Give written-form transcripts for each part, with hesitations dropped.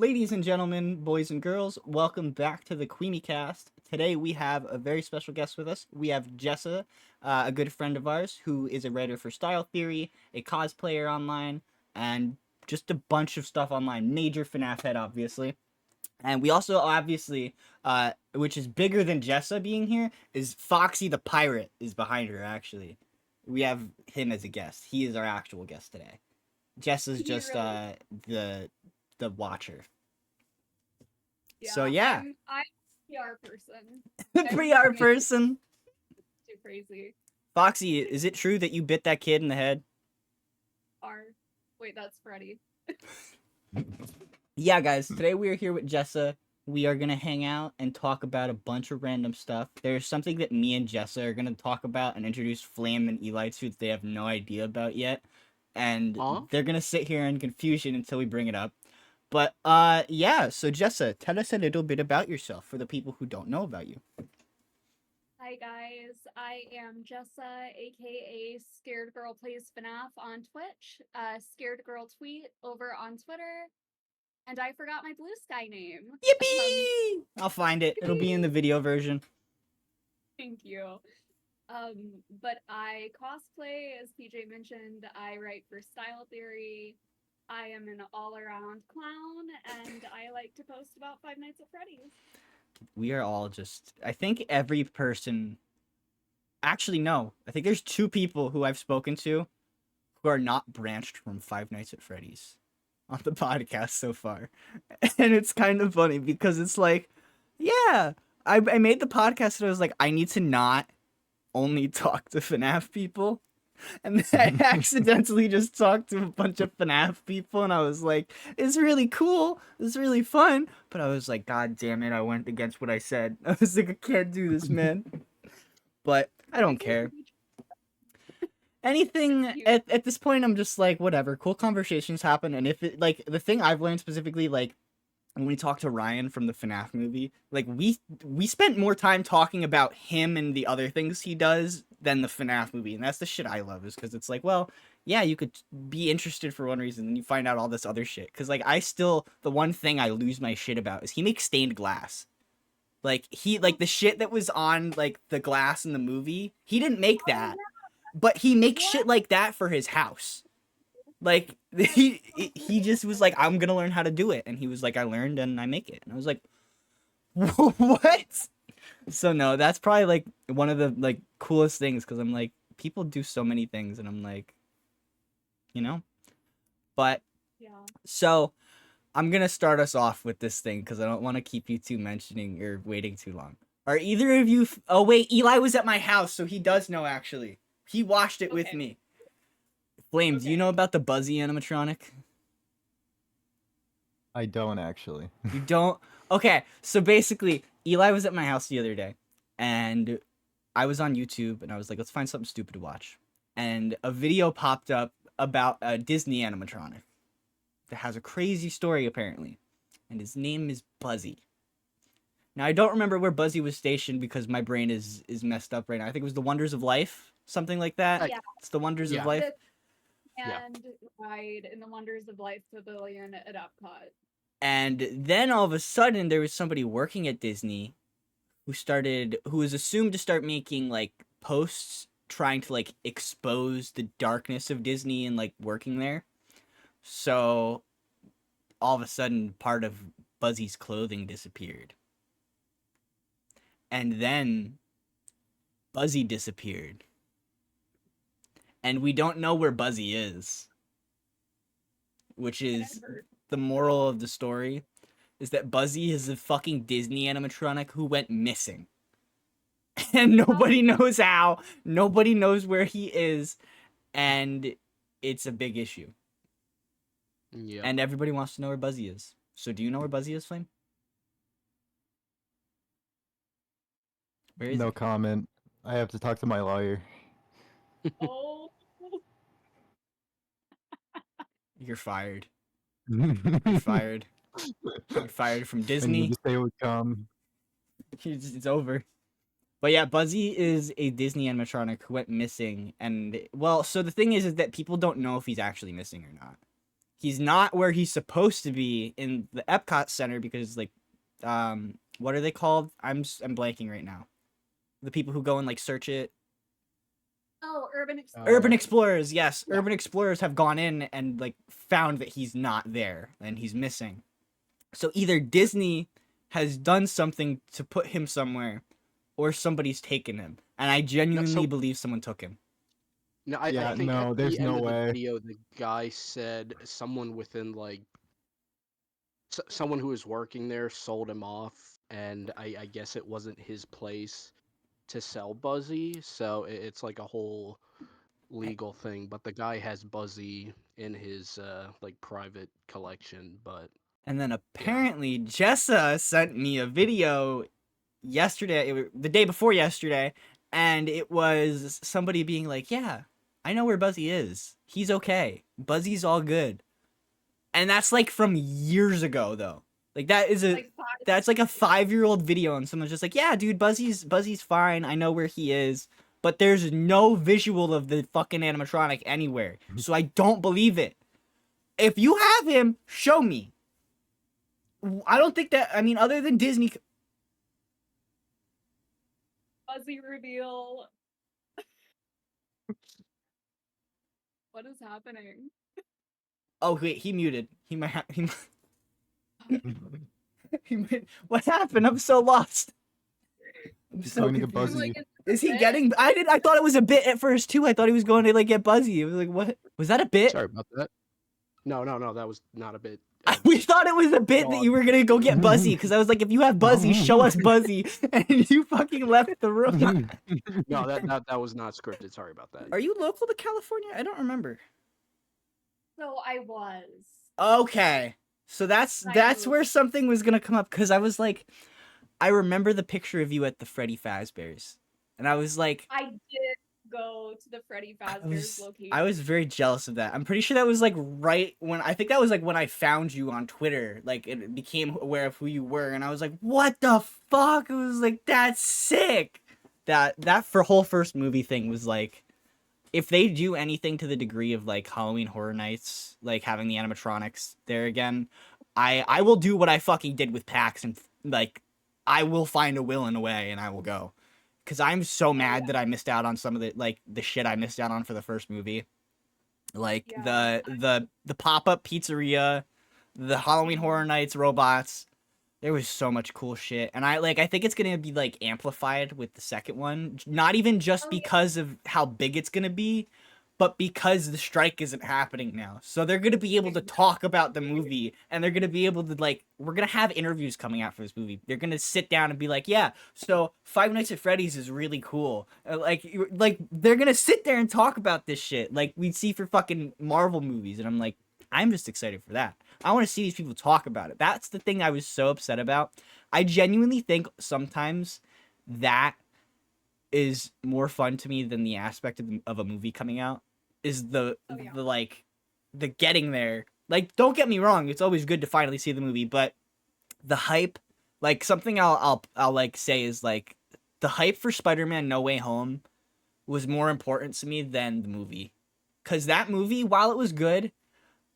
Ladies and gentlemen, boys and girls, welcome back to the Cweemy Cast. Today we have a very special guest with us. We have Jessa, a good friend of ours who is a writer for Style Theory, a cosplayer online, and just a bunch of stuff online. Major FNAF head, obviously. And we also obviously, which is bigger than Jessa being here, is Foxy the Pirate is behind her, actually. We have him as a guest. He is our actual guest today. Jessa's just the watcher. Yeah, So yeah, I'm a PR person. the PR person. Too crazy. Foxy, is it true that you bit that kid in the head? Wait, that's Freddy. Yeah, guys. Today we are here with Jessa. We are gonna hang out and talk about a bunch of random stuff. There's something that me and Jessa are gonna talk about and introduce Flame and Eli to that they have no idea about yet, and they're gonna sit here in confusion until we bring it up. But yeah. So Jessa, tell us a little bit about yourself for the people who don't know about you. Hi guys, I am Jessa, aka Scared Girl Plays FNAF on Twitch, Scared Girl Tweet over on Twitter, and I forgot my Blue Sky name. Yippee! I'll find it. It'll be in the video version. Thank you. But I cosplay, as PJ mentioned. I write for Style Theory. I am an all-around clown, and I like to post about Five Nights at Freddy's. We are all just... I think every person... Actually, no. I think there's two people who I've spoken to who are not branched from Five Nights at Freddy's on the podcast so far. And it's kind of funny because it's like, yeah, I made the podcast and I was like, I need to not only talk to FNAF people. And then I accidentally just talked to a bunch of FNAF people, and I was like, it's really cool, it's really fun, but I was like, god damn it, I went against what I said. I was like, I can't do this, man. But I don't care. Anything, at this point, I'm just like, whatever, cool conversations happen, and if it, like, the thing I've learned specifically, like, when we talked to Ryan from the FNAF movie, like, we spent more time talking about him and the other things he does than the FNAF movie, and that's the shit I love, is because it's like, well, yeah, you could be interested for one reason, and you find out all this other shit, because, like, the one thing I lose my shit about is he makes stained glass. Like, the shit that was on, like, the glass in the movie, he didn't make that, but he makes shit like that for his house. Like, he just was like, I'm gonna learn how to do it. And he was like, I learned and I make it. And I was like, what? So no, that's probably like one of the like coolest things, because I'm like, people do so many things and I'm like, you know? But, yeah. So I'm gonna start us off with this thing because I don't want to keep you two mentioning or waiting too long. Are either of you... Oh wait, Eli was at my house, so he does know actually. He watched it with me. Flame, do you know about the Buzzy animatronic? I don't actually. You don't? Okay, so basically, Eli was at my house the other day, and I was on YouTube, and I was like, let's find something stupid to watch. And a video popped up about a Disney animatronic that has a crazy story, apparently. And his name is Buzzy. Now, I don't remember where Buzzy was stationed because my brain is messed up right now. I think it was The Wonders of Life, something like that. Yeah. It's The Wonders of Life. And ride in the Wonders of Life Pavilion at Epcot. And then all of a sudden, there was somebody working at Disney who was assumed to start making like posts trying to like expose the darkness of Disney and like working there. So all of a sudden, part of Buzzy's clothing disappeared. And then Buzzy disappeared. And we don't know where Buzzy is. Which is the moral of the story, is that Buzzy is a fucking Disney animatronic who went missing. And nobody knows how. Nobody knows where he is. And it's a big issue. Yeah. And everybody wants to know where Buzzy is. So do you know where Buzzy is, Flame? Where is No he? comment. I have to talk to my lawyer. Oh. You're fired. You're fired. You're fired from I Disney. knew this day would come. It's over. But yeah, Buzzy is a Disney animatronic who went missing. And, well, so the thing is that people don't know if he's actually missing or not. He's not where he's supposed to be in the Epcot Center because like, what are they called? I'm blanking right now. The people who go and like search it. Oh, Urban Urban Explorers, yes. Yeah. Urban Explorers have gone in and like found that he's not there and he's missing. So either Disney has done something to put him somewhere, or somebody's taken him. And I genuinely believe someone took him. No, I Yeah, think no, at there's the end no of the way. video, the guy said someone within like someone who was working there sold him off, and I guess it wasn't his place to sell Buzzy, so it's like a whole legal thing. But the guy has Buzzy in his like private collection, but And then apparently Jessa sent me a video yesterday, the day before yesterday, and it was somebody being like, yeah, I know where Buzzy is. He's okay. Buzzy's all good. And that's like from years ago though. Like that's like a 5-year-old video and someone's just like, yeah, dude, Buzzy's fine. I know where he is. But there's no visual of the fucking animatronic anywhere. So I don't believe it. If you have him, show me. I don't think that, I mean, other than Disney. Buzzy reveal. What is happening? Oh wait, he muted. He might have. What happened? I'm so lost. I'm He's so going to get confused. Buzzy. Is he getting? I thought it was a bit at first too. I thought he was going to like get Buzzy. It was like, what? Was that a bit? sorry about that. No, that was not a bit. We thought it was a bit that you were gonna go get Buzzy because I was like, if you have Buzzy, show us Buzzy, and you fucking left the room. No, that was not scripted. Sorry about that. Are you local to California? I don't remember. So I was. Okay, so that's where something was gonna come up because I was like, I remember the picture of you at the Freddy Fazbear's, and I was like, I did go to the Freddy Fazbear's location. I was very jealous of that. I'm pretty sure that was like right when I think that was like when I found you on Twitter. Like it became aware of who you were, and I was like, "What the fuck?" It was like that's sick. That for whole first movie thing was like, if they do anything to the degree of like Halloween Horror Nights, like having the animatronics there again, I will do what I fucking did with PAX and like I will find a will and a way and I will go. Cause I'm so mad that I missed out on some of the shit I missed out on for the first movie. Like the pop-up pizzeria, the Halloween Horror Nights robots. There was so much cool shit. And I think it's gonna be like amplified with the second one. Not even just because of how big it's gonna be, but because the strike isn't happening now. So they're gonna be able to talk about the movie and they're gonna be able to like we're gonna have interviews coming out for this movie. They're gonna sit down and be like, yeah, so Five Nights at Freddy's is really cool. Like they're gonna sit there and talk about this shit like we'd see for fucking Marvel movies. And I'm like, I'm just excited for that. I want to see these people talk about it. That's the thing I was so upset about. I genuinely think sometimes that is more fun to me than the aspect of a movie coming out. Is the getting there. Like, don't get me wrong, it's always good to finally see the movie, but the hype, like something I'll like say is like the hype for Spider-Man No Way Home was more important to me than the movie. 'Cause that movie, while it was good,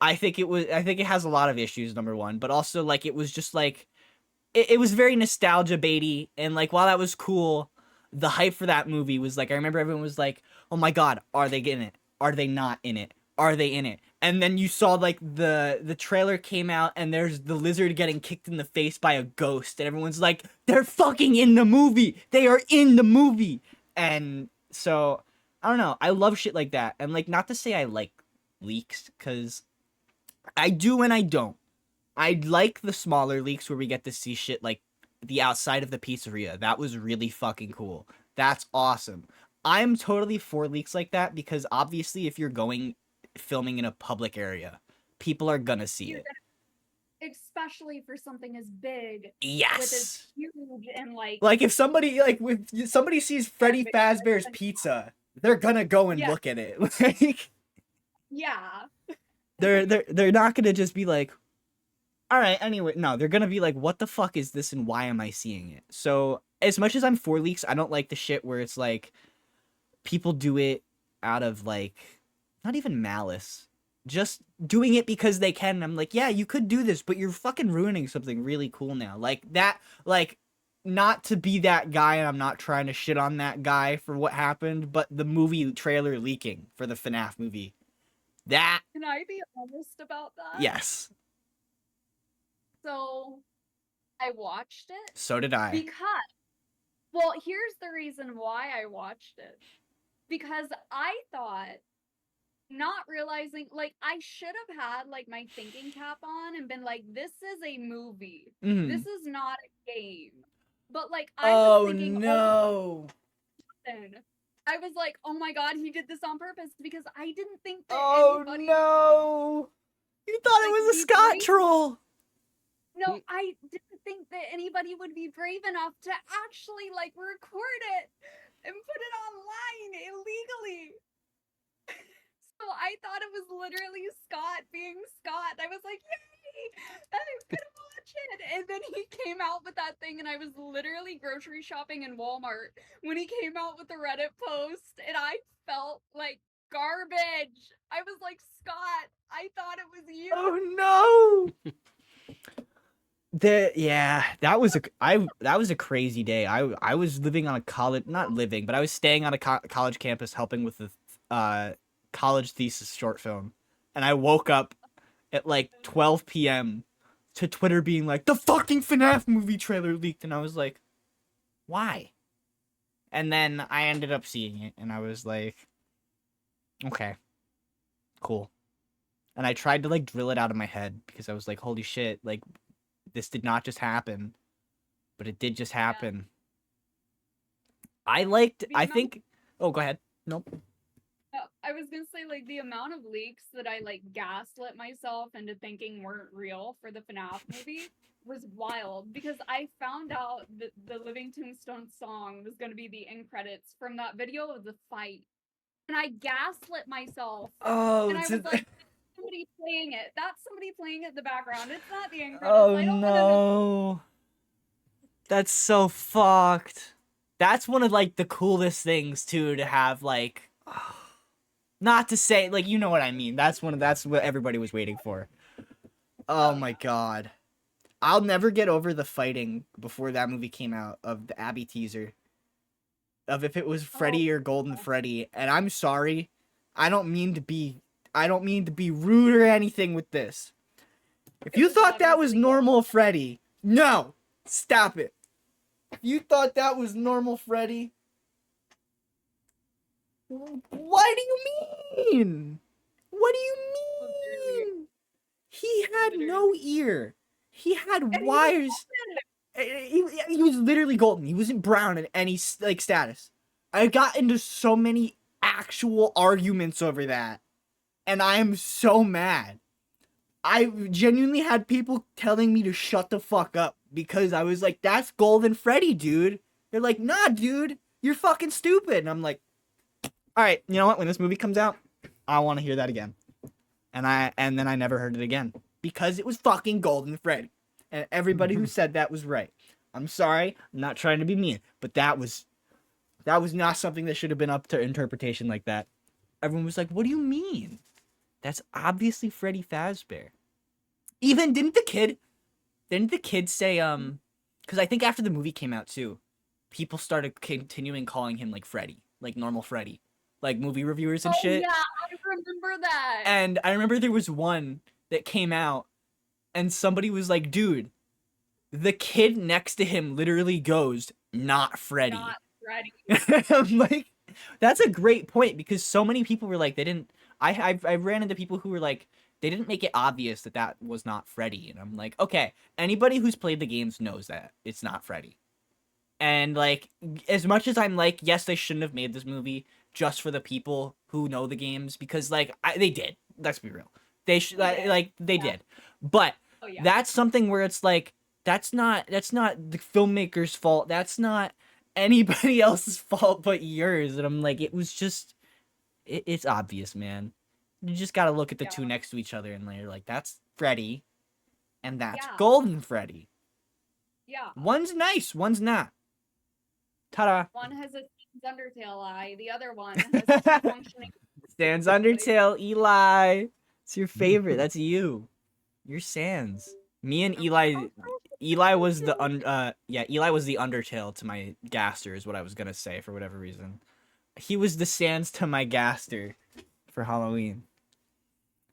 I think it has a lot of issues, number one, but also like it was just like it was very nostalgia baity, and like while that was cool, the hype for that movie was like I remember everyone was like, "Oh my god, are they in it? Are they not in it? Are they in it?" And then you saw like the trailer came out and there's the lizard getting kicked in the face by a ghost and everyone's like, "They're fucking in the movie. They are in the movie." And so, I don't know. I love shit like that. And like not to say I like leaks cuz I do and I don't. I like the smaller leaks where we get to see shit like the outside of the pizzeria. That was really fucking cool. That's awesome. I'm totally for leaks like that because obviously if you're filming in a public area, people are gonna see it. Especially for something as big. Yes. With as huge and like if somebody sees Freddy Fazbear's Pizza, they're gonna go and look at it. Like yeah. They're not gonna just be like, all right, anyway, no, they're gonna be like, what the fuck is this and why am I seeing it? So as much as I'm for leaks, I don't like the shit where it's like people do it out of like not even malice, just doing it because they can. And I'm like, yeah, you could do this, but you're fucking ruining something really cool now. Like that, like, not to be that guy, and I'm not trying to shit on that guy for what happened, but the movie trailer leaking for the FNAF movie. That, Can I be honest about that? yes. So I watched it So did I. because, well, here's the reason why I watched it. Because I thought, not realizing, like, I should have had, like, my thinking cap on and been like, this is a movie. Mhm. This is not a game. But, like, I Oh was thinking, no. I was like, oh my god, he did this on purpose because I didn't think that Oh anybody no. You thought it like, was a be Scott brave. troll. No, I didn't think that anybody would be brave enough to actually, like, record it and put it online illegally. So I thought it was literally Scott being Scott. I was like, yay! I'm gonna watch it. And then he came out with that thing, and I was literally grocery shopping in Walmart when he came out with the Reddit post, and I felt like garbage. I was like, Scott, I thought it was you. Oh no. That was a crazy day. I was living on a college, not living, but I was staying on a college campus helping with the college thesis short film, and I woke up at like 12 p.m. to Twitter being like, the fucking FNAF movie trailer leaked, and I was like, why? And then I ended up seeing it, and I was like, okay, cool. And I tried to like drill it out of my head because I was like, holy shit, like, this did not just happen, but it did just happen. I think, oh, go ahead. Nope. I was gonna say, like, the amount of leaks that I, like, gaslit myself into thinking weren't real for the FNAF movie was wild, because I found out that the Living Tombstone song was gonna be the end credits from that video of the fight. And I gaslit myself. Oh, And I was like, somebody playing it. That's somebody playing it in the background. It's not the end credits. oh I don't wanna know. no. That's so fucked. That's one of like the coolest things too, to have like, not to say like, you know what I mean. That's what everybody was waiting for. Oh my god. I'll never get over the fighting before that movie came out of the Abby teaser. Of if it was Freddy or Golden Freddy. And I'm sorry. I don't mean to be rude or anything with this. If you thought that was normal Freddy, no! Stop it. If you thought that was normal Freddy, what do you mean? What do you mean? He had no ear. He had wires. He was literally golden. He wasn't brown in any like status. I got into so many actual arguments over that, and I am so mad. I genuinely had people telling me to shut the fuck up because I was like, that's Golden Freddy, dude. They're like, nah, dude, you're fucking stupid. And I'm like, all right, you know what? When this movie comes out, I want to hear that again. And then I never heard it again because it was fucking Golden Freddy. And everybody who said that was right. I'm sorry. I'm not trying to be mean, but that was not something that should have been up to interpretation like that. Everyone was like, what do you mean? That's obviously Freddy Fazbear. Even didn't the kid say because I think after the movie came out too, people started continuing calling him like Freddy, like normal Freddy, like movie reviewers and shit. Yeah, I remember that. And I remember there was one that came out and somebody was like, dude, the kid next to him literally goes, not Freddy. Not Freddy. I'm like, that's a great point because so many people were like, they didn't. I ran into people who were like, they didn't make it obvious that that was not Freddy, and I'm like, okay, anybody who's played the games knows that it's not Freddy. And like, as much as I'm like, yes, they shouldn't have made this movie just for the people who know the games because like they did. Let's be real, they did, but that's something where it's like that's not the filmmaker's fault. That's not anybody else's fault but yours. And I'm like, it was just. It's obvious, man. You just gotta look at the two next to each other and you're like, that's Freddy, and that's Golden Freddy. Yeah. One's nice, one's not. Ta-da. One has a Undertale eye, the other one has a functioning. Stands Undertale, Eli. It's your favorite. That's you. You're Sans. Me and Eli was the Eli was the Undertale to my Gaster is what I was gonna say for whatever reason. He was the Sans to my Gaster for Halloween.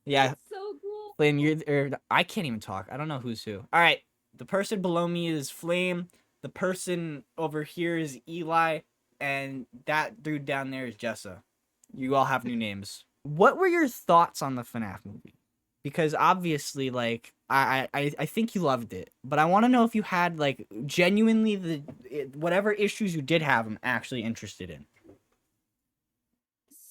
Yeah, That's so cool. Flame, I can't even talk. I don't know who's who. All right, the person below me is Flame. The person over here is Eli, and that dude down there is Jessa. You all have new names. What were your thoughts on the FNAF movie? Because obviously, like, I think you loved it, but I want to know if you had like genuinely whatever issues you did have, I'm actually interested in.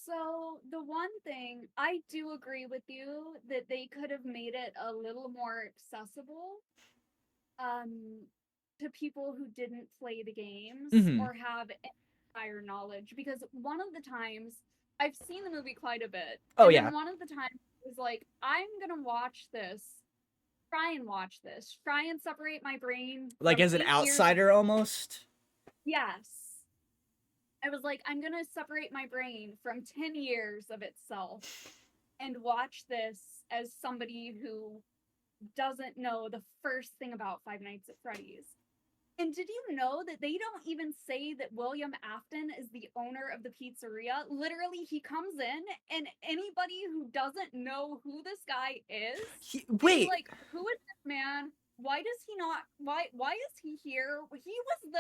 So the one thing I do agree with you that they could have made it a little more accessible to people who didn't play the games Mhm. or have prior knowledge, because one of the times I've seen the movie quite a bit. Oh, and yeah. then one of the times it was like, I'm gonna watch this, try and separate my brain Like from as an 8 years of outsider almost. Yes. I was like, I'm gonna separate my brain from 10 years of itself and watch this as somebody who doesn't know the first thing about Five Nights at Freddy's. And did you know that they don't even say that William Afton is the owner of the pizzeria? Literally, he comes in, and anybody who doesn't know who this guy is, Wait, like, who is this man? Why does he not? Why is he here? He was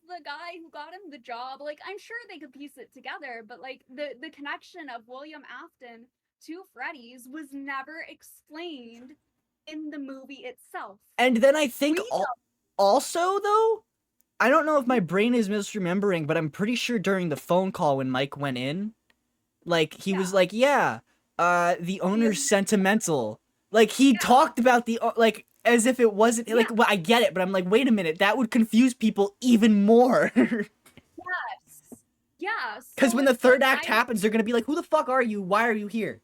the guy who got him the job. Like, I'm sure they could piece it together, but like the connection of William Afton to Freddy's was never explained in the movie itself. and then I think We know. also though, I don't know if my brain is misremembering, but I'm pretty sure during the phone call when Mike went in, like he was Yeah. like, "Yeah, the owner's sentimental." Like he talked about like as if it wasn't like. Well, I get it, but I'm like, wait a minute, that would confuse people even more. Yes. Yeah. Because so when the it's third like, act happens, they're gonna be like, "Who the fuck are you? Why are you here?"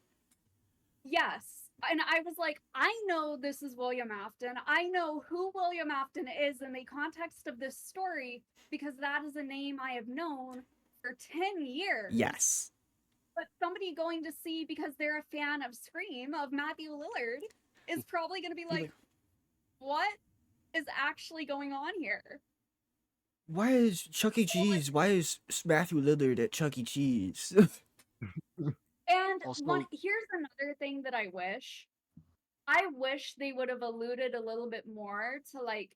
Yes. And I was like, I know this is William Afton. I know who William Afton is in the context of this story because that is a name I have known for 10 years. Yes. But somebody going to see because they're a fan of Scream, of Matthew Lillard, is probably going to be like, what is actually going on here? Why is Chuck E. Cheese? Why is Matthew Lillard at Chuck E. Cheese? And Also- here's another thing that I wish. I wish they would have alluded a little bit more to like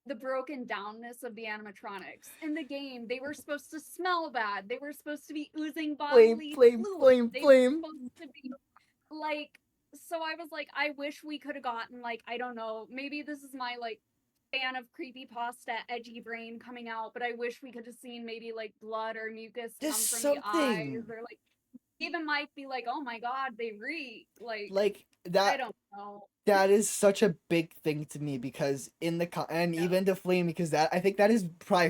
the broken downness of the animatronics. In the game, they were supposed to smell bad. They were supposed to be oozing bodily fluid. They were supposed to be like, so I was like, I wish we could have gotten like, I don't know, maybe this is my like fan of creepypasta edgy brain coming out, but I wish we could have seen maybe like blood or mucus come from the eyes, or like even might be like, oh my god, they like I that. don't know. That is such a big thing to me because in the and even to Flame, because that I think that is probably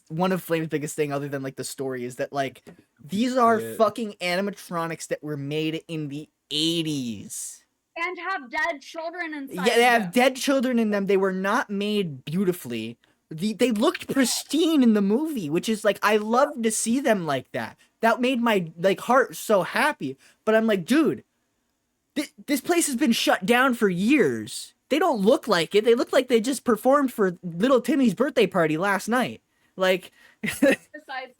one of Flame's biggest thing other than like the story is that like these are fucking animatronics that were made in the 80s. And have dead children inside. Yeah, they have dead children in them. They were not made beautifully. They looked pristine in the movie, which is like I love to see them like that. That made my like heart so happy. But I'm like, dude, this place has been shut down for years. They don't look like it. They look like they just performed for little Timmy's birthday party last night. Like, Besides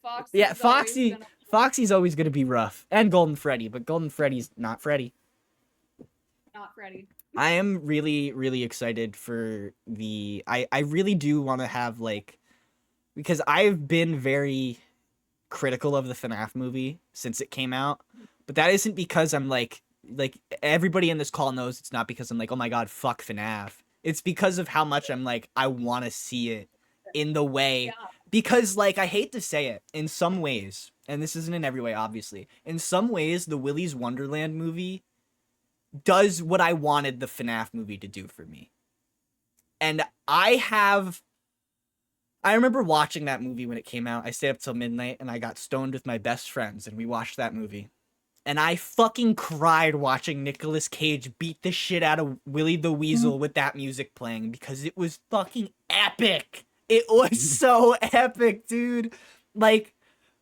Foxy. Yeah, Foxy's always gonna be rough, and Golden Freddy, but Golden Freddy's not Freddy. Not Freddy. I am really, really excited for the. I really do want to have like, because I've been very critical of the FNAF movie since it came out, but that isn't because I'm like everybody in this call knows it's not because I'm like, oh my god, fuck FNAF. It's because of how much I'm like, I want to see it in the way, because like, I hate to say it, in some ways, and this isn't in every way, obviously, in some ways, the Willy's Wonderland movie does what I wanted the FNAF movie to do for me. And I remember watching that movie when it came out. I stayed up till midnight and I got stoned with my best friends and we watched that movie. And I fucking cried watching Nicolas Cage beat the shit out of Willy the Weasel with that music playing because it was fucking epic. It was so epic, dude. Like,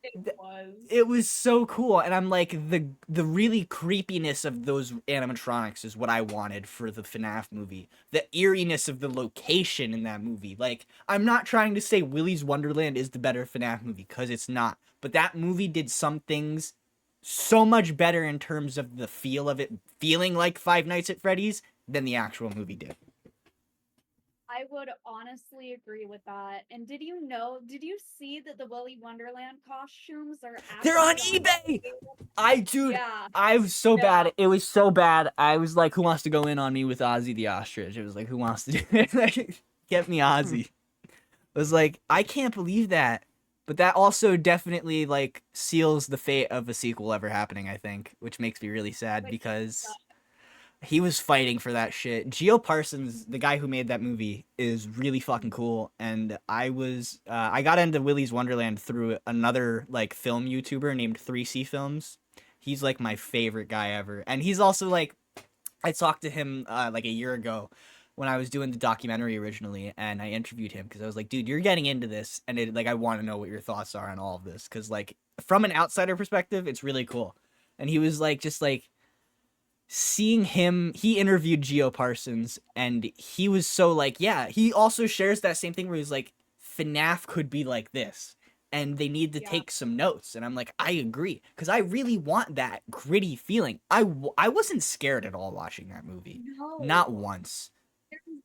It was. It was so cool, and I'm like, the really creepiness of those animatronics is what I wanted for the FNAF movie. The eeriness of the location in that movie. Like, I'm not trying to say Willy's Wonderland is the better FNAF movie, because it's not. But that movie did some things so much better in terms of the feel of it feeling like Five Nights at Freddy's than the actual movie did. I would honestly agree with that. And did you see that the Willy Wonderland costumes are They're on actually eBay! eBay? Yeah. I was so Yeah. bad. It was so bad. I was like, who wants to go in on me with Ozzy the Ostrich? It was like, who wants to do it? Like, get me Ozzy. I was like, I can't believe that. But that also definitely, like, seals the fate of a sequel ever happening, I think. Which makes me really sad Like, because he was fighting for that shit. Geo Parsons, the guy who made that movie, is really fucking cool. And I got into Willy's Wonderland through another, like, film YouTuber named 3C Films. He's, like, my favorite guy ever. And he's also, like, I talked to him, like, a year ago when I was doing the documentary originally, and I interviewed him because I was like, dude, you're getting into this, and I want to know what your thoughts are on all of this. Because, like, from an outsider perspective, it's really cool. And he was, like, just, like, seeing him, he interviewed Geo Parsons, and he was so like, yeah, he also shares that same thing where he's like, FNAF could be like this, and they need to take some notes. And I'm like, I agree, because I really want that gritty feeling. I wasn't scared at all watching that movie. No. Not once.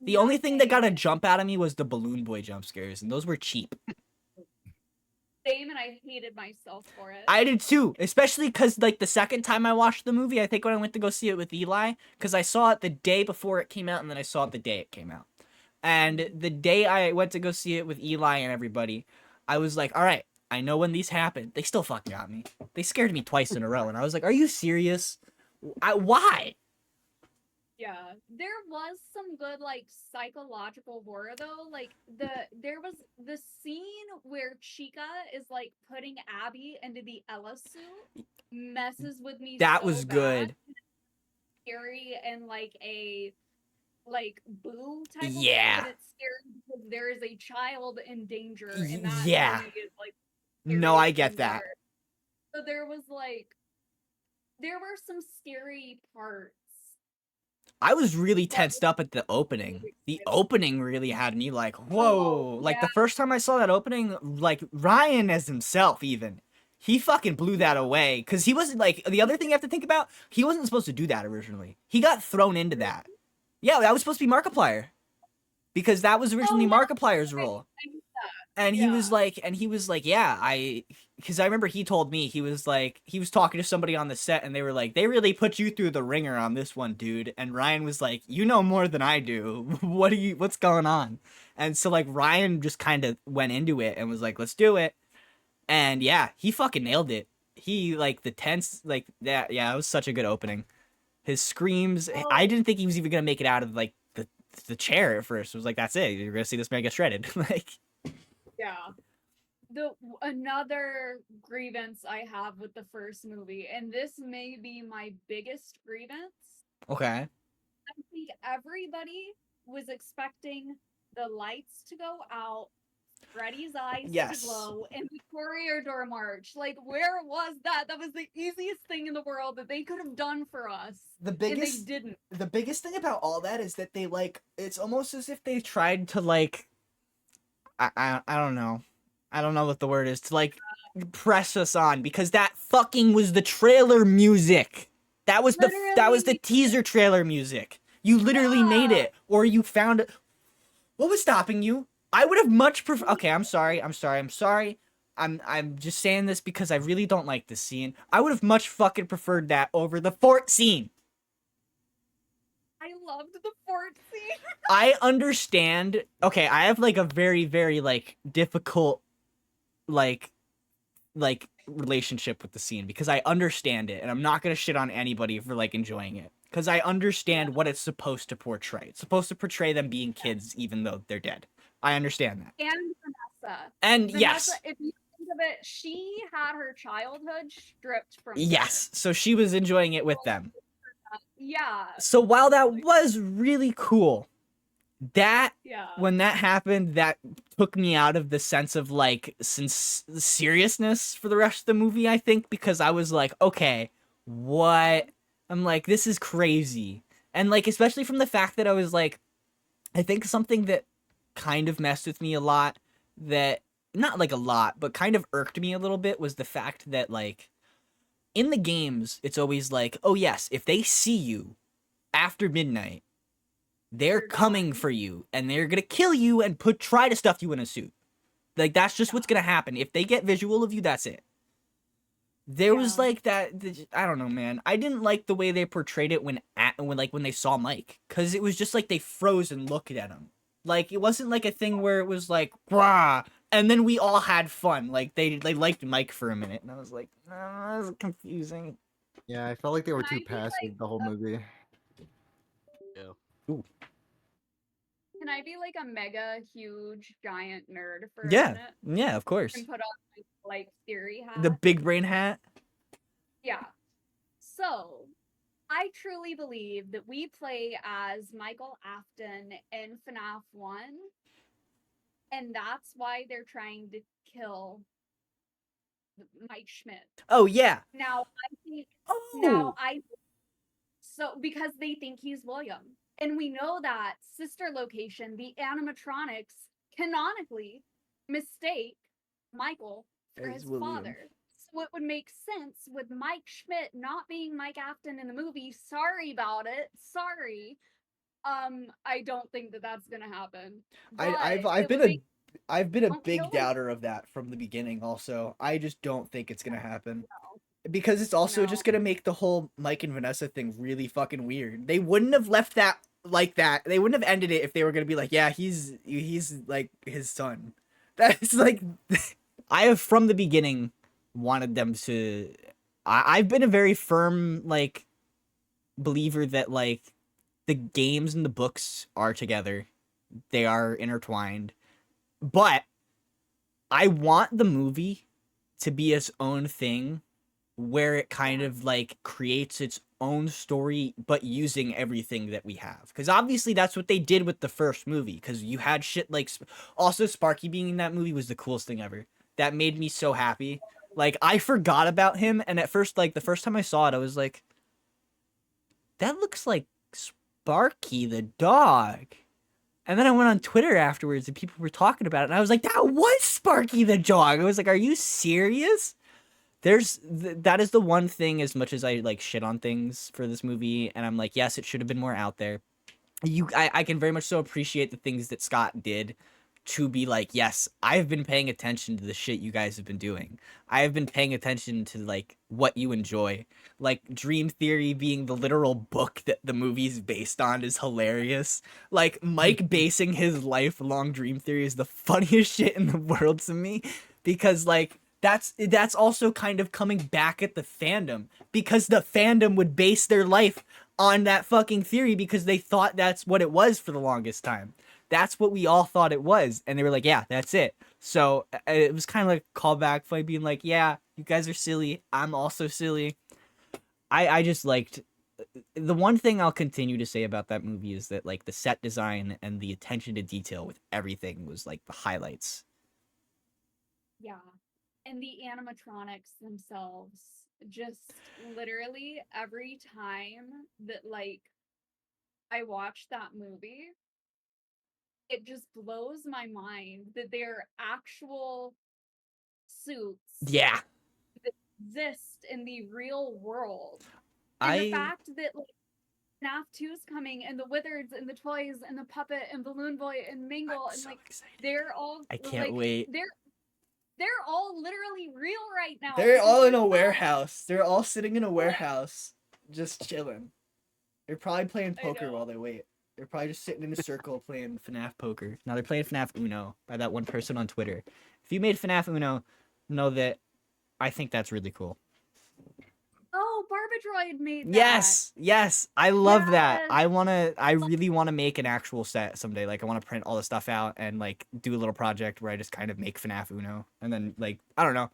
The only thing that got a jump out of me was the Balloon Boy jump scares, and those were cheap. Same, and I hated myself for it. I did too, especially because, like, the second time I watched the movie, I think when I went to go see it with Eli, because I saw it the day before it came out, and then I saw it the day it came out. And the day I went to go see it with Eli and everybody, I was like, all right, I know when these happen. They still fucking got me. They scared me twice in a row, and I was like, are you serious? Why? Yeah, there was some good, like, psychological horror though. Like, there was the scene where Chica is like putting Abby into the Ella suit, messes with me. That so was bad. good. Scary and like a boo type of Yeah. way, but it's scary because there is a child in danger, and that Yeah. to me is like No, I scariest get thing that. ever. So there were some scary parts. I was really tensed up at the opening. The opening really had me like, whoa. Like, the first time I saw that opening, like, Ryan as himself even, he fucking blew that away. Because he wasn't, like, the other thing you have to think about, he wasn't supposed to do that originally. He got thrown into that. Yeah, that was supposed to be Markiplier. Because that was originally Markiplier's role. And he was like, yeah, because I remember he told me, he was talking to somebody on the set, and they were like, they really put you through the ringer on this one, dude. And Ryan was like, you know more than I do. What's going on? And so, like, Ryan just kind of went into it and was like, let's do it. And yeah, he fucking nailed it. He, like, the tense, like, that, yeah, it was such a good opening. His screams, I didn't think he was even gonna make it out of, like, the chair at first. It was like, that's it. You're gonna see this man get shredded. Like, yeah. Another grievance I have with the first movie, and this may be my biggest grievance. okay. I think everybody was expecting the lights to go out, Freddy's eyes to glow, and the Corridor March. Like, where was that? That was the easiest thing in the world that they could have done for us. And they didn't. The biggest thing about all that is that they, like, it's almost as if they tried to, like, I don't know. I don't know what the word is, to, like, press us on, because that fucking was the trailer music. That was the teaser trailer music. You literally made it, or you found it. What was stopping you? I would have much preferred. Okay, I'm sorry. I'm just saying this because I really don't like this scene. I would have much fucking preferred that over the fort scene. I loved the fort scene. I understand. Okay, I have, like, a very, very, like, difficult, like relationship with the scene, because I understand it, and I'm not gonna shit on anybody for, like, enjoying it, because I understand what it's supposed to portray. It's supposed to portray them being kids, even though they're dead. I understand that. And Vanessa. And Vanessa, yes, if you think of it, she had her childhood stripped from her. yes. So she was enjoying it with them. Yeah. So while that was really cool, that Yeah. when that happened, that took me out of the sense of like seriousness for the rest of the movie, I think, because I was like, okay, what? I'm like, this is crazy. And like, especially from the fact that I was like, I think something that kind of messed with me a lot, that not like a lot, but kind of irked me a little bit, was the fact that like in the games, it's always like, oh yes, if they see you after midnight, they're You're coming gone. for you and they're gonna kill you and try to stuff you in a suit. Like that's just what's gonna happen. If they get visual of you, that's it. There was Yeah. like that. I don't know, man. I didn't like the way they portrayed it when they saw Mike, because it was just like they froze and looked at him. Like it wasn't like a thing where it was like brah, and then we all had fun. Like they liked Mike for a minute, and I was like, that was confusing. Yeah, I felt like they were Can too I be passive the whole movie. Yeah. Can I be like a mega huge giant nerd for a Yeah, minute yeah, of course. and put on my like theory hat? The big brain hat. Yeah. So, I truly believe that we play as Michael Afton in FNAF 1, and that's why they're trying to kill Mike Schmidt. Oh yeah. Now, I think Oh. because they think he's William. And we know that sister location, the animatronics canonically mistake Michael for As his William. father. So it would make sense with Mike Schmidt not being Mike Afton in the movie. Sorry about it. Sorry. I don't think that that's gonna happen. I've But been it would make I've been a don't big kill him. doubter of that from the beginning. Also, I just don't think it's gonna happen. Because it's also just No. gonna make the whole Mike and Vanessa thing really fucking weird. They wouldn't have left that like that. They wouldn't have ended it if they were gonna be like, yeah, he's like his son. That's like, I have from the beginning wanted them to. I've been a very firm like believer that like the games and the books are together. They are intertwined. But I want the movie to be its own thing, where it kind of like creates its own story but using everything that we have, because obviously that's what they did with the first movie, because you had shit like also Sparky being in that movie was the coolest thing ever. That made me so happy. Like I forgot about him, and at first, like the first time I saw it, I was like, that looks like Sparky the dog. And then I went on Twitter afterwards and people were talking about it, and I was like, that was Sparky the dog. I was like, are you serious? That is the one thing, as much as I like shit on things for this movie, and I'm like, yes, it should have been more out there. I can very much so appreciate the things that Scott did to be like, yes, I've been paying attention to the shit you guys have been doing. I have been paying attention to like what you enjoy. Like Dream Theory being the literal book that the movie's based on is hilarious. Like Mike basing his lifelong Dream Theory is the funniest shit in the world to me, because like that's also kind of coming back at the fandom, because the fandom would base their life on that fucking theory because they thought that's what it was for the longest time. That's what we all thought it was, and they were like, yeah, that's it. So it was kind of like a callback by being like, yeah, you guys are silly, I'm also silly. I just liked, the one thing I'll continue to say about that movie is that like the set design and the attention to detail with everything was like the highlights. Yeah. And the animatronics themselves, just literally every time that like I watch that movie, it just blows my mind that they're actual suits Yeah. that exist in the real world. And the fact that like FNAF 2's coming, and the Wizards and the toys and the puppet and Balloon Boy and Mingle, and so like excited. they're all I can't like, wait. They're all literally real right now. They're because all in they're a not- warehouse. They're all sitting in a warehouse, just chilling. They're probably playing I poker know. while they wait. They're probably just sitting in a circle playing FNAF poker. Now they're playing FNAF Uno by that one person on Twitter. If you made FNAF Uno, know that I think that's really cool. Oh, Barbadroid made that. Yes, I love that. Yes. I really wanna make an actual set someday. Like I want to print all the stuff out and like do a little project where I just kind of make FNAF Uno, and then like I don't know.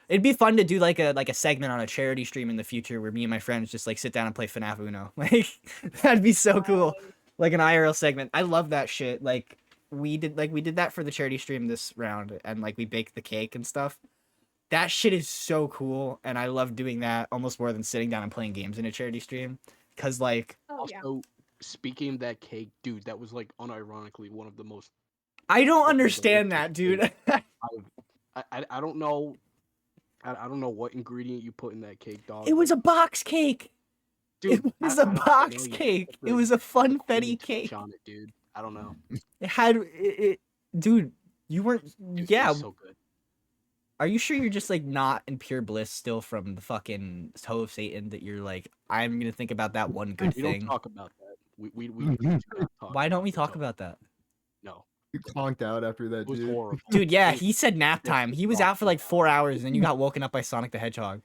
It'd be fun to do like a segment on a charity stream in the future where me and my friends just like sit down and play FNAF Uno. Like that'd be so cool. like an IRL segment. I love that shit. Like we did that for the charity stream this round, and like we baked the cake and stuff. That shit is so cool, and I love doing that almost more than sitting down and playing games in a charity stream. Cause like Oh yeah. Also, speaking of that cake, dude, that was like unironically one of the most. I don't fucking understand that, delicious dude. cakes I don't know. I don't know what ingredient you put in that cake, dog. It was but- a box cake. dude, It was I a don't know, box you cake. put It the- was a put the funfetti creamy cake. touch on it, dude. I don't know. It had dude. You weren't. Dude, it Yeah. was so good. Are you sure you're just like not in pure bliss still from the fucking toe of Satan that you're like, I'm gonna think about that one good We thing? don't talk about that. We do not talk. Why don't we the talk toe. about that? No, You conked out after that, it was dude. horrible. Dude, yeah, It was- he said nap time. He was out for like 4 hours, and then you got woken up by Sonic the Hedgehog.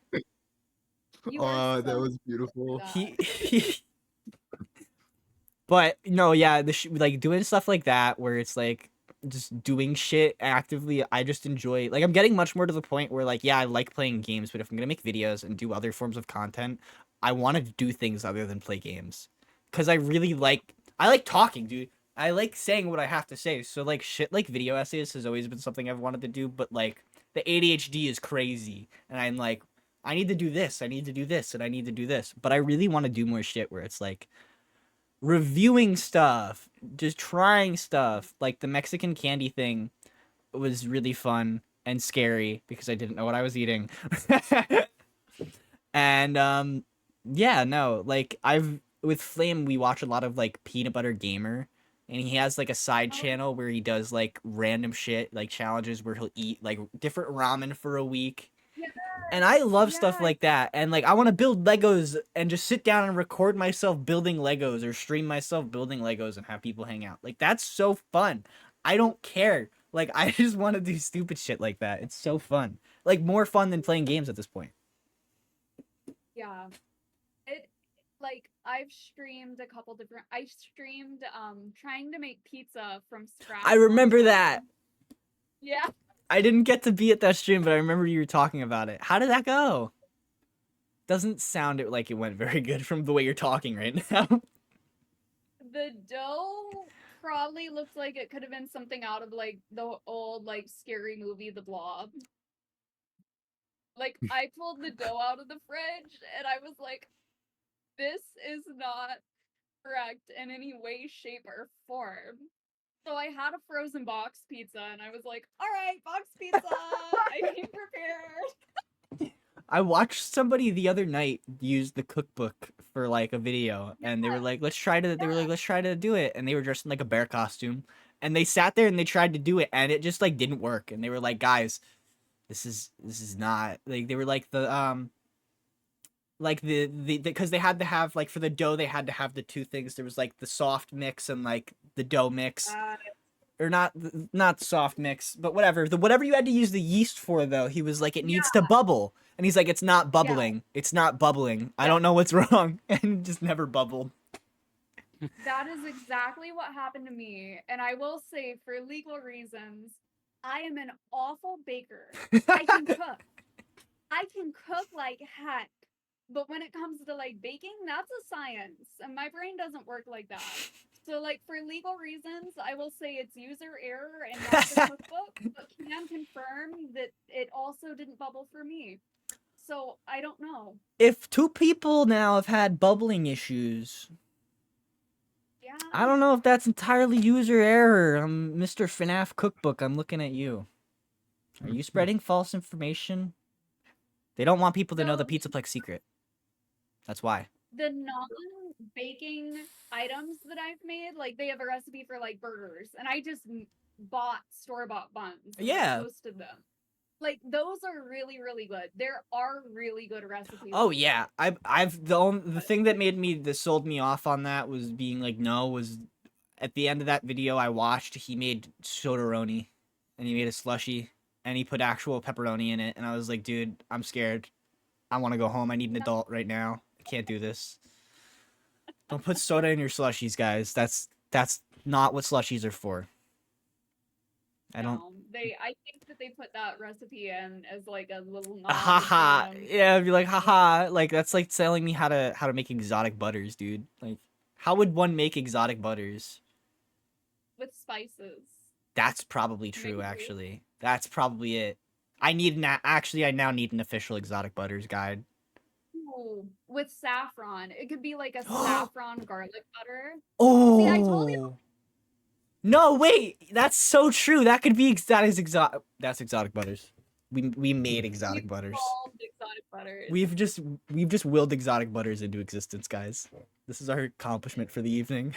You are Oh, that so was for beautiful. that. He But no, yeah, like doing stuff like that where it's like just doing shit actively. I just enjoy. Like I'm getting much more to the point where like yeah, I like playing games, but if I'm gonna make videos and do other forms of content, I want to do things other than play games. Cause I like talking, dude. I like saying what I have to say. So like shit like video essays has always been something I've wanted to do, but like the ADHD is crazy, and I'm like, I need to do this, I need to do this, and I need to do this. But I really want to do more shit where it's like reviewing stuff, just trying stuff. Like the Mexican candy thing was really fun and scary because I didn't know what I was eating. And yeah, no, like I've with Flame we watch a lot of like Peanut Butter Gamer, and he has like a side Oh. channel where he does like random shit, like challenges where he'll eat like different ramen for a week. Yeah. And I love stuff Yeah. like that. And like I want to build Legos and just sit down and record myself building Legos or stream myself building Legos and have people hang out. Like that's so fun. I don't care. Like I just want to do stupid shit like that. It's so fun. Like more fun than playing games at this point. Yeah. It like I've streamed a couple different I streamed trying to make pizza from scratch. I remember one that. time. Yeah. I didn't get to be at that stream, but I remember you were talking about it. How did that go? Doesn't sound like it went very good from the way you're talking right now. The dough probably looks like it could have been something out of like the old like scary movie The Blob. Like I pulled the dough out of the fridge and I was like, this is not correct in any way, shape, or form. So I had a frozen box pizza and I was like, all right, box pizza, I came prepared. I watched somebody the other night use the cookbook for like a video, and they were Yeah. like, "Let's try to." They were like, "Let's try to do it," and they were dressed in like a bear costume, and they sat there and they tried to do it, and it just like didn't work, and they were like, "Guys, this is not like." They were like like the because they had to have like for the dough they had to have the two things. There was like the soft mix and like the dough mix. Or not soft mix, but whatever. Whatever you had to use the yeast for though, he was like it needs to bubble. And he's like it's not bubbling. It's not bubbling. I don't know what's wrong. And it just never bubbled. That is exactly what happened to me. And I will say, for legal reasons, I am an awful baker. I can cook. I can cook like heck. But when it comes to like baking, that's a science. And my brain doesn't work like that. So like for legal reasons, I will say it's user error and not the cookbook, but can confirm that it also didn't bubble for me. So I don't know. If two people now have had bubbling issues, Yeah. I don't know if that's entirely user error. Mr. FNAF Cookbook, I'm looking at you. Are you spreading false information? They don't want people to know the So- Pizzaplex secret. That's why. The non-baking items that I've made, like they have a recipe for like burgers, and I just bought store-bought buns. and Yeah. toasted them. Like those are really, really good. There are really good recipes. Oh yeah, the thing that sold me off on that was being like was at the end of that video I watched, he made sodaroni and he made a slushy and he put actual pepperoni in it, and I was like, dude, I'm scared. I want to go home. I need an adult right now. I can't do this. Don't put soda in your slushies, guys. That's not what slushies are for. I don't. No, I think that they put that recipe in as like a little nod. Haha. to them. Yeah, I'd be like, haha. Like that's like telling me how to make exotic butters, dude. Like How would one make exotic butters? With spices. That's probably true, Maybe. actually. That's probably it. I now need an official exotic butters guide. Ooh, with saffron. It could be like a saffron garlic butter. Oh. See, I told you. No, wait. That's so true. That could be that's exotic butters. We made exotic We've butters. solved exotic butters. We've just willed exotic butters into existence, guys. This is our accomplishment for the evening.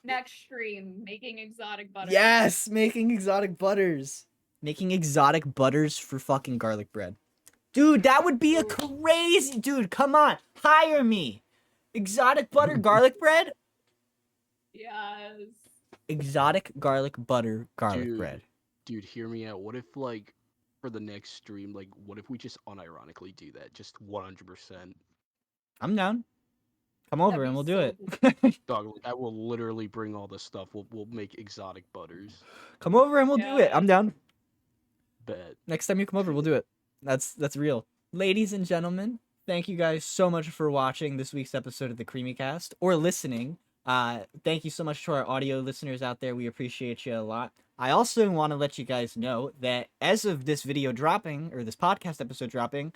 Next stream, making exotic butters. Yes, making exotic butters. Making exotic butters for fucking garlic bread. Dude, that would be a crazy... Dude, come on. Hire me. Exotic butter garlic bread? Yes. Exotic garlic butter garlic bread. Dude, hear me out. What if, like, for the next stream, like, what if we just unironically do that? Just 100%. I'm down. Come over That'd and be we'll do so it. Dog, I will literally bring all the stuff. We'll make exotic butters. Come over and we'll do it. I'm down. Bet. Next time you come over, we'll do it. That's real. Ladies and gentlemen, thank you guys so much for watching this week's episode of the Cweemy Cast or listening. Thank you so much to our audio listeners out there. We appreciate you a lot. I also want to let you guys know that as of this video dropping, or this podcast episode dropping,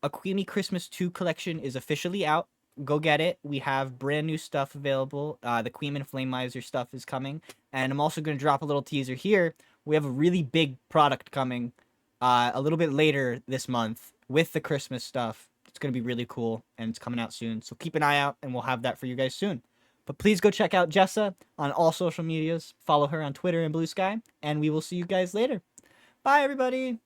a Cweemy Christmas 2 collection is officially out. Go get it. We have brand new stuff available. The Queen and Flameizer stuff is coming. And I'm also going to drop a little teaser here. We have a really big product coming a little bit later this month with the Christmas stuff. It's going to be really cool, and it's coming out soon. So keep an eye out, and we'll have that for you guys soon. But please go check out Jessa on all social medias. Follow her on Twitter and Blue Sky, and we will see you guys later. Bye, everybody.